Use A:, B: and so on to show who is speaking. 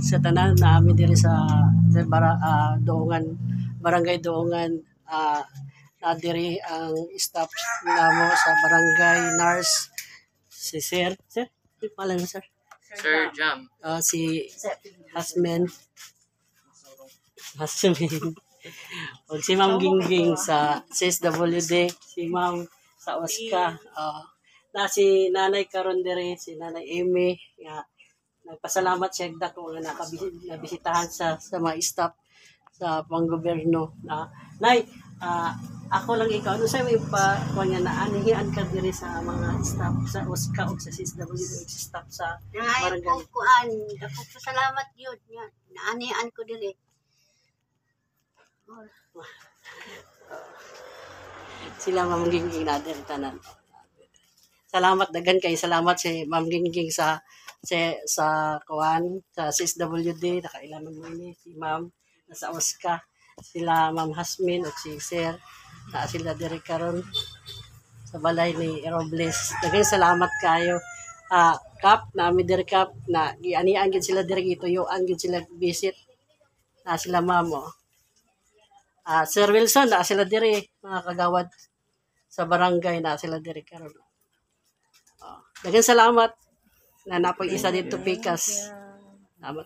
A: Sa tanan namin diri sa Doongan, Barangay Doongan, na diri ang staff namo sa barangay nurse si Sir, di pala na Sir.
B: Sir Jam.
A: Si Hasmen, Hasmen. O si Ma'am Gingging sa CSWD, si Ma'am sa OSCA, na si Nanay karon diri, si Nanay Amy, nga nagpasalamat siya dako nga nabisitahan sa mga staff sa panggobyerno na nay, ako lang ikaw ano sa may pa kunya na anihian ka diri sa mga staff sa OSCA o sa CSWD staff sa
C: Nangayon
A: barangay.
C: ko kuan, dako ko salamat yun. Naanian ko dili.
A: Sila Ma'am Gingging na diri tanan. Salamat dagan kay salamat si Ma'am Gingging sa kuan sa CSWD nakailan mo ini si Ma'am sa OSCA, sila Ma'am Hasmin ug si Sir na sila diri karon sa balay ni Robles. Daghang salamat kayo. Kap na mi diri kap na gianian gid sila diri gituyuan gid sila visit na sila Ma'am. Sir Wilson na sila diri mga kagawad sa barangay na sila diri karon. Daghang salamat na napoy isa dito pikas. Salamat